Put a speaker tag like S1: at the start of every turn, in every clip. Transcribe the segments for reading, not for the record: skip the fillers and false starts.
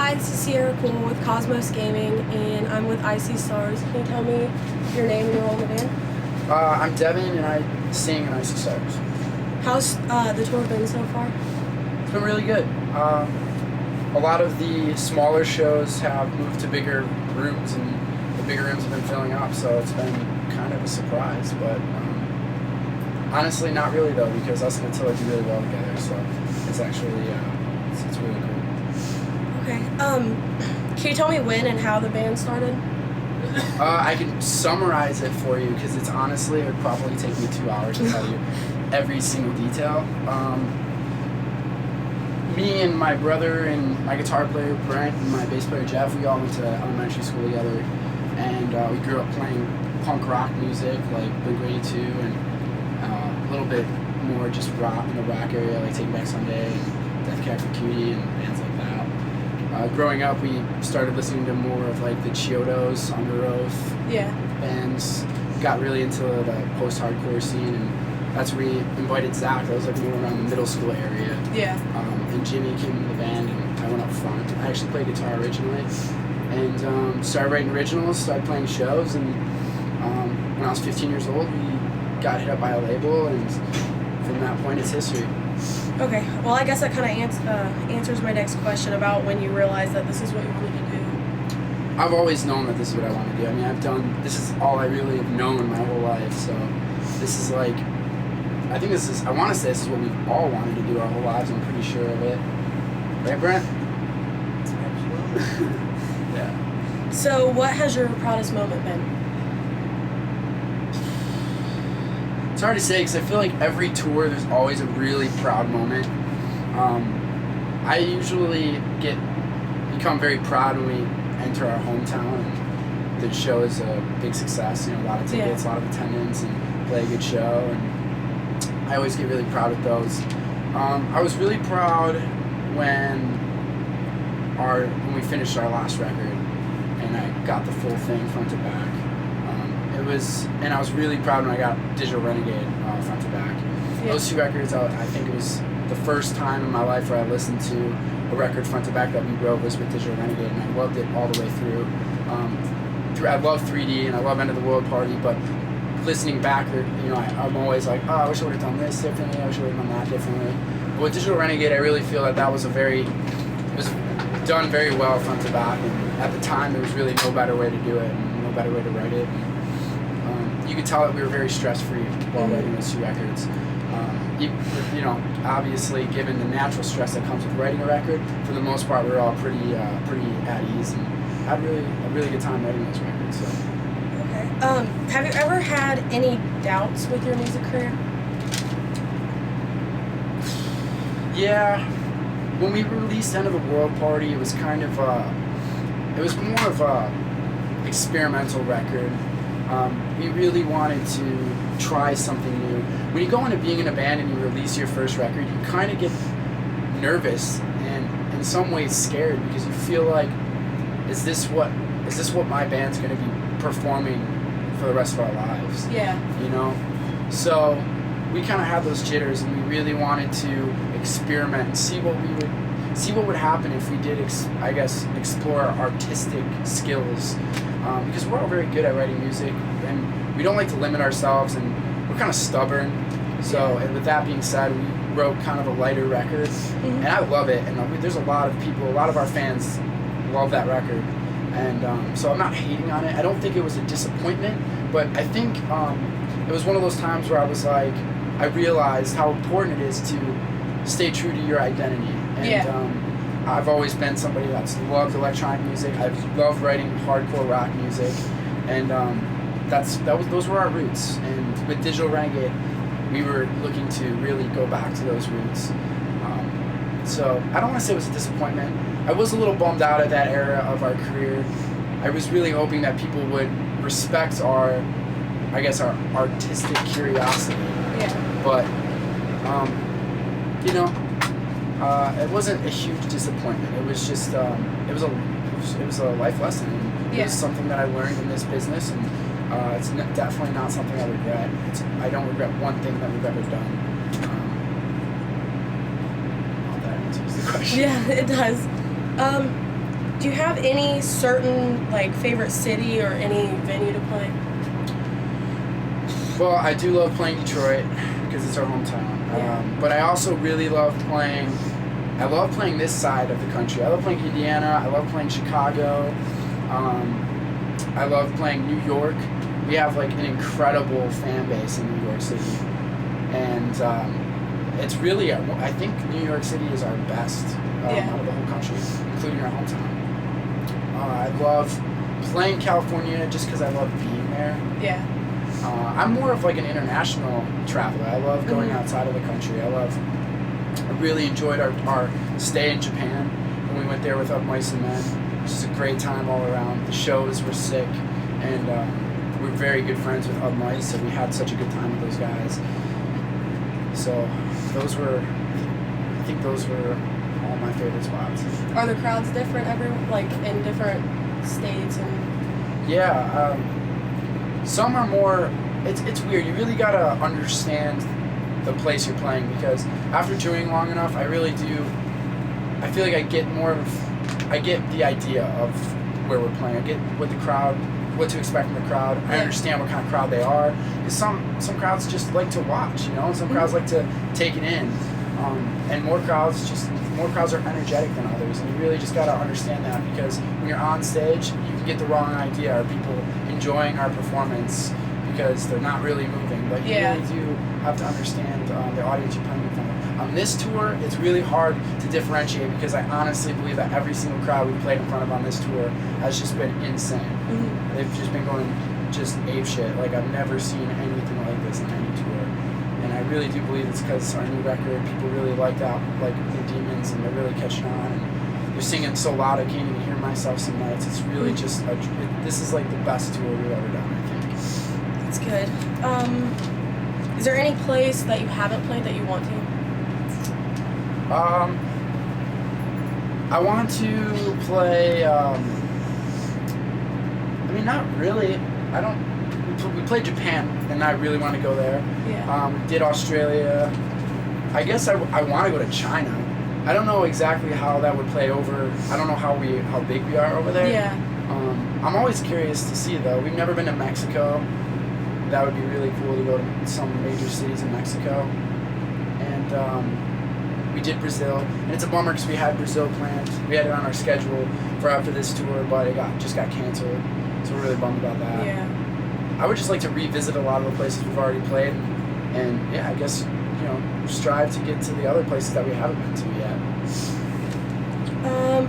S1: Hi, this is Sierra Cool with Cosmos Gaming, and I'm with IC Stars. Can you tell me your name and your role in the band?
S2: I'm Devin, and I sing in IC Stars.
S1: How's the tour been so far?
S2: It's been really good. A lot of the smaller shows have moved to bigger rooms, and the bigger rooms have been filling up, so it's been kind of a surprise, but honestly not really though, because us and Attila do really well together, so it's actually it's really cool.
S1: Okay. Can you tell me when and how the band started?
S2: I can summarize it for you, because it's honestly, it would probably take me 2 hours to tell you every single detail. Me and my brother and my guitar player Brent and my bass player Jeff, we all went to elementary school together, and we grew up playing punk rock music like Blink-182 and a little bit more just rock in the rock area, like Taking Back Sunday and Death Cab for Cutie and bands like that. Growing up, we started listening to more of like the Chiodos, Under Oath bands. Got really into the post-hardcore scene, and that's where we invited Zach. That was like more around the middle school area. And Jimmy came into the band, and I went up front. I actually played guitar originally, and started writing originals, started playing shows, and when I was 15 years old, we got hit up by a label, and from that point, it's history.
S1: Okay, well I guess that kind of answers my next question about when you realized that this is what you wanted to do.
S2: I've always known that this is what I want to do. I mean, this is all I really have known my whole life, so this is like, I want to say this is what we've all wanted to do our whole lives. I'm pretty sure of it. Right, Brent?
S3: Absolutely.
S2: Yeah.
S1: So what has your proudest moment been?
S2: It's hard to say, because I feel like every tour there's always a really proud moment. I usually become very proud when we enter our hometown and the show is a big success. You know, a lot of tickets, a lot of attendance, and play a good show. And I always get really proud of those. I was really proud when we finished our last record and I got the full thing front to back. And I was really proud when I got Digital Renegade front to back. Those two records, I think it was the first time in my life where I listened to a record front to back that we wrote was with Digital Renegade, and I loved it all the way through. I love 3D and I love End of the World Party, but listening back, I'm always like, oh, I wish I would have done this differently, I wish I would have done that differently. But with Digital Renegade, I really feel that was it was done very well front to back, and at the time there was really no better way to do it, and no better way to write it. You could tell that we were very stress-free while writing those two records. Obviously, given the natural stress that comes with writing a record, for the most part, we were all pretty at ease, and had a really good time writing those records. So.
S1: Okay. Have you ever had any doubts with your music career?
S2: Yeah. When we released End of the World Party, it was kind of it was more of a experimental record. We really wanted to try something new. When you go into being in a band and you release your first record, you kind of get nervous and in some ways scared, because you feel like, is this what my band's going to be performing for the rest of our lives?
S1: Yeah.
S2: So we kind of had those jitters, and we really wanted to experiment and see what would happen if we did, explore our artistic skills. Because we're all very good at writing music, and we don't like to limit ourselves, and we're kind of stubborn. So, and with that being said, we wrote kind of a lighter record, and I love it. And there's a lot of our fans love that record, and so I'm not hating on it. I don't think it was a disappointment, but I think it was one of those times where I was like, I realized how important it is to stay true to your identity. And, I've always been somebody that's loved electronic music. I've loved writing hardcore rock music, and those were our roots. And with Digital Renegade, we were looking to really go back to those roots. So I don't want to say it was a disappointment. I was a little bummed out at that era of our career. I was really hoping that people would respect our artistic curiosity.
S1: Yeah.
S2: But it wasn't a huge disappointment. It was just it was a life lesson. And it was something that I learned in this business, and it's definitely not something I regret. I don't regret one thing that we've ever done. That answers the question.
S1: Yeah, it does. Do you have any certain like favorite city or any venue to play?
S2: Well, I do love playing Detroit because it's our hometown.
S1: Yeah.
S2: But I also really love playing. I love playing this side of the country. I love playing Indiana. I love playing Chicago. I love playing New York. We have like an incredible fan base in New York City, and it's really. I think New York City is our best out of the whole country, including our hometown. I love playing California just because I love being there.
S1: Yeah.
S2: I'm more of like an international traveler. I love going outside of the country. I really enjoyed our stay in Japan when we went there with Up Mice and Men. It was just a great time all around. The shows were sick, and we're very good friends with Up Mice, so we had such a good time with those guys. So I think those were all my favorite spots.
S1: Are the crowds different in different states and?
S2: Yeah, some are more. It's weird. You really gotta understand the place you're playing, because after touring long enough, I really do. I feel like I get the idea of where we're playing. I get what to expect from the crowd. I understand what kind of crowd they are. Because some crowds just like to watch, Some crowds like to take it in, and more crowds are energetic than others. And you really just gotta understand that, because when you're on stage, you can get the wrong idea. Are people enjoying our performance because they're not really moving? But you really do have to understand the audience you're playing in front of. On this tour, it's really hard to differentiate, because I honestly believe that every single crowd we played in front of on this tour has just been insane. They've just been going just ape shit. Like, I've never seen anything like this on any tour. And I really do believe it's because our new record, people really like that, like the Demons, and they're really catching on. And they're singing so loud I can't even hear myself some nights. It's really just, this is like the best tour we've ever done, I think.
S1: That's good. Is there any place that you haven't played that you want to?
S2: I want to play, not really. We played Japan, and I really want to go there.
S1: Yeah.
S2: We did Australia. I guess I want to go to China. I don't know exactly how that would play over. I don't know how big we are over there.
S1: Yeah.
S2: I'm always curious to see, though. We've never been to Mexico. That would be really cool to go to some major cities in Mexico. And we did Brazil, and it's a bummer because we had Brazil planned. We had it on our schedule for after this tour, but it just got canceled. So we're really bummed about that.
S1: Yeah.
S2: I would just like to revisit a lot of the places we've already played, and I guess strive to get to the other places that we haven't been to yet.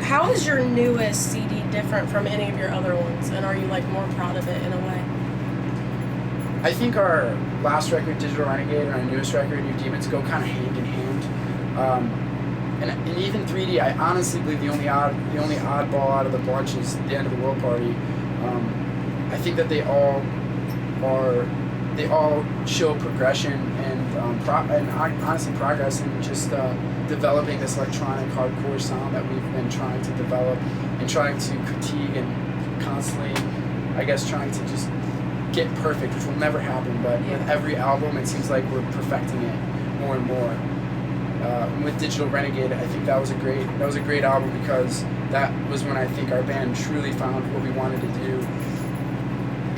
S1: How is your newest CD different from any of your other ones, and are you more proud of it in a way?
S2: I think our last record, Digital Renegade, and our newest record, New Demons, go kind of hand in hand. And even 3D, I honestly believe the only oddball out of the bunch is The End of the World Party. I think that they all show progression and honestly progress in just developing this electronic hardcore sound that we've been trying to develop and trying to critique and constantly, I guess, trying to just get perfect, which will never happen. But with every album, it seems like we're perfecting it more and more. With Digital Renegade, I think that was a great album, because that was when I think our band truly found what we wanted to do.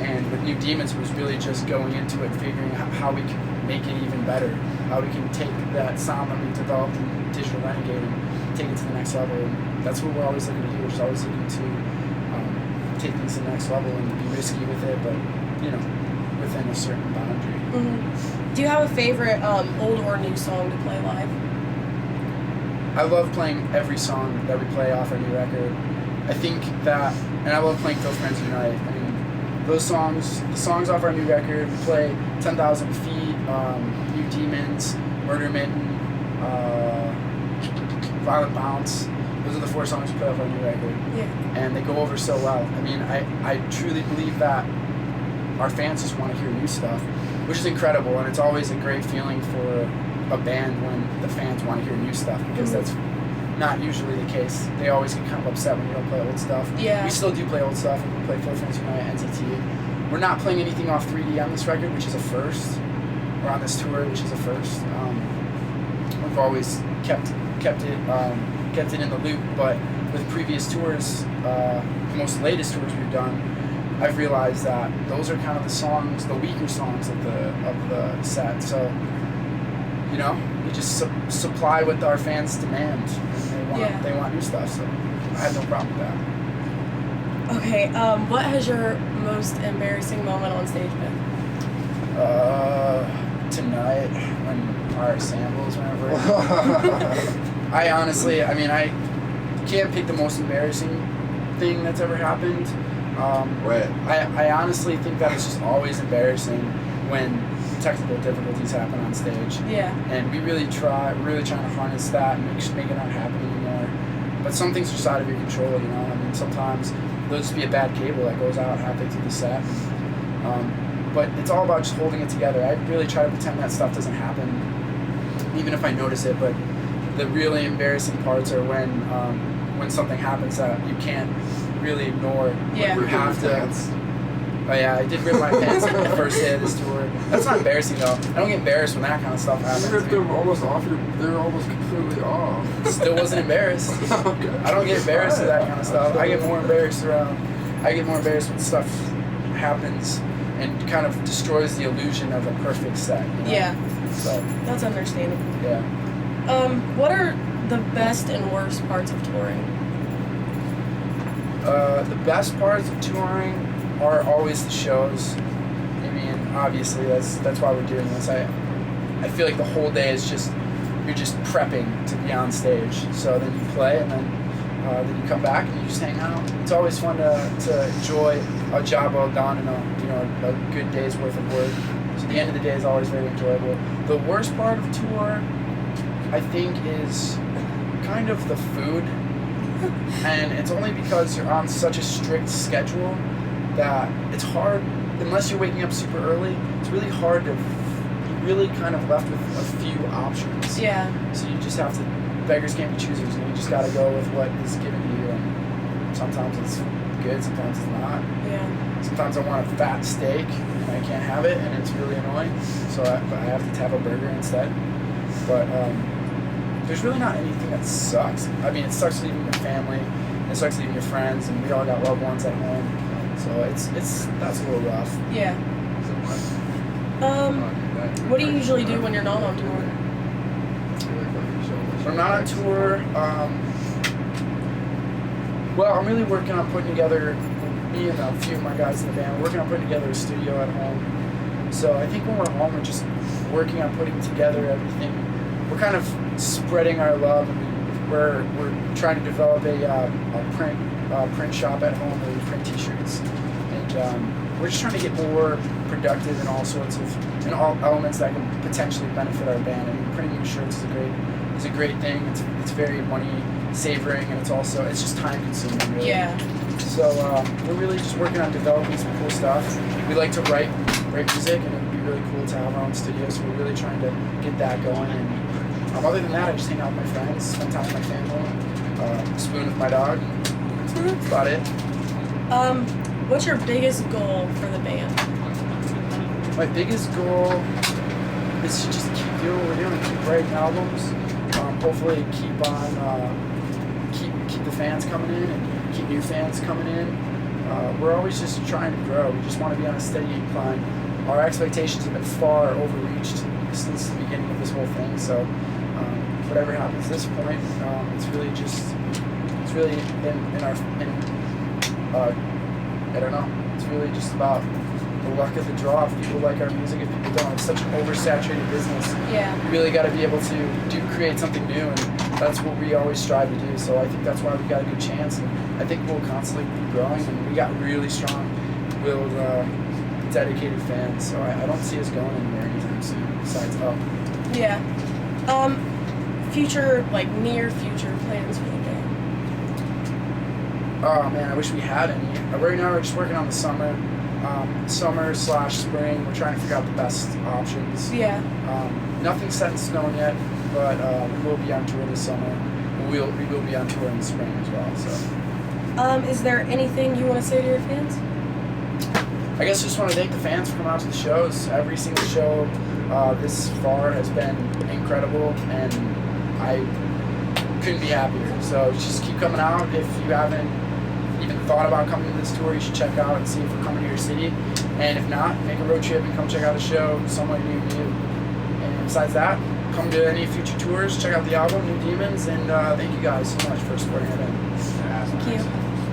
S2: And with New Demons, it was really just going into it, figuring out how we can make it even better, how we can take that sound that we developed in Digital Renegade and take it to the next level. And that's what we're always looking to do. We're just always looking to take things to the next level and be risky with it, but within a certain boundary.
S1: Mm-hmm. Do you have a favorite old or new song to play live?
S2: I love playing every song that we play off our new record. I think that, and I love playing Phil Friends Unite. I mean, the songs off our new record, we play 10,000 Feet, New Demons, Murder Mitten, Violent Bounce. Those are the 4 songs we play off our new record.
S1: Yeah.
S2: And they go over so well. I mean, I truly believe that our fans just want to hear new stuff, which is incredible, and it's always a great feeling for a band when the fans want to hear new stuff, because that's not usually the case. They always get kind of upset when you don't play old stuff.
S1: Yeah.
S2: We still do play old stuff, and we play Phil Friends Unite, NTT. We're not playing anything off 3D on this record, which is a first. Or on this tour, which is a first. We've always kept it kept it in the loop. But with previous tours, the most latest tours we've done, I've realized that those are kind of the songs, the weaker songs of the set. So, you know, we just supply what our fans demand, and they want new stuff. So I had no problem with that.
S1: Okay, what has your most embarrassing moment on stage been?
S2: Tonight when our samples went over. I honestly, I mean, I can't pick the most embarrassing thing that's ever happened.
S3: Right.
S2: I honestly think that it's just always embarrassing when technical difficulties happen on stage.
S1: Yeah.
S2: And we're really trying to harness that and make it not happen anymore. But some things are just out of your control, you know. I mean, sometimes there'll just be a bad cable that goes out halfway through the set. But it's all about just holding it together. I really try to pretend that stuff doesn't happen, even if I notice it. But the really embarrassing parts are when something happens that you can't really ignore.
S1: Yeah.
S2: You have to. Oh yeah, I did rip my pants on the first day of this tour. That's not embarrassing though. I don't get embarrassed when that kind of stuff happens.
S3: You ripped them almost off they're almost completely off.
S2: Still wasn't embarrassed.
S3: Okay.
S2: I don't get embarrassed with that kind of stuff. I get more embarrassed when stuff happens and kind of destroys the illusion of a perfect set. You know?
S1: Yeah.
S2: So
S1: That's understandable.
S2: yeah.
S1: What are the best and worst parts of touring?
S2: The best parts of touring are always the shows. I mean, obviously that's why we're doing this. I feel like the whole day is just you're just prepping to be on stage. So then you play and then you come back and you just hang out. It's always fun to enjoy a job well done and a good day's worth of work. So the end of the day is always very enjoyable. The worst part of tour, I think, is kind of the food. And it's only because you're on such a strict schedule that it's hard, unless you're waking up super early, it's really hard to, you're really kind of left with a few options.
S1: Yeah.
S2: So you just have to, beggars can't be choosers, and you just gotta go with what is given to you. And sometimes it's good, sometimes it's not.
S1: Yeah.
S2: Sometimes I want a fat steak, and I can't have it, and it's really annoying, so I have to have a burger instead. But there's really not anything that sucks. I mean, it sucks leaving your family, it sucks leaving your friends, and we all got loved ones at home. So that's a little rough.
S1: Yeah. What do you usually do when you're not on tour?
S2: When I'm not on tour, well, I'm really working on putting together, me and a few of my guys in the band, we're working on putting together a studio at home. So I think when we're home, we're just working on putting together everything. We're kind of spreading our love, and we're trying to develop a print shop at home where we print T-shirts, and we're just trying to get more productive in all sorts of all elements that can potentially benefit our band. I mean, printing shirts is a great thing. It's very money savoring, and it's just time consuming. Really.
S1: Yeah.
S2: So we're really just working on developing some cool stuff. We like to write music, and it would be really cool to have our own studio. So we're really trying to get that going. And other than that, I just hang out with my friends, spend time with my family, spoon with my dog. That's about it.
S1: What's your biggest goal for the band?
S2: My biggest goal is to just keep doing what we're doing, keep writing albums, hopefully keep the fans coming in and keep new fans coming in. We're always just trying to grow. We just want to be on a steady incline. Our expectations have been far overreached since the beginning of this whole thing. So whatever happens at this point, it's really I don't know. It's really just about the luck of the draw. If people like our music, if people don't, it's such an oversaturated business.
S1: Yeah.
S2: You really got to be able to create something new, and that's what we always strive to do. So I think that's why we got a good chance, and I think we'll constantly be growing. And we got really strong-willed, dedicated fans. So I don't see us going anywhere anytime soon. Besides up.
S1: Yeah. Near future plans for the band.
S2: Oh man, I wish we had any. Right now we're just working on the summer. Summer/spring. We're trying to figure out the best options.
S1: Yeah.
S2: Nothing's set in stone yet, but we will be on tour this summer. We will be on tour in the spring as well. So.
S1: Is there anything you want to say to your fans?
S2: I guess I just want to thank the fans for coming out to the shows. Every single show this far has been incredible, and I couldn't be happier. So just keep coming out. If you haven't even thought about coming to this tour, you should check out and see if we're coming to your city. And if not, make a road trip and come check out a show somewhere near you. And besides that, come to any future tours, check out the album, New Demons, and thank you guys so much for supporting it.
S1: Thank you.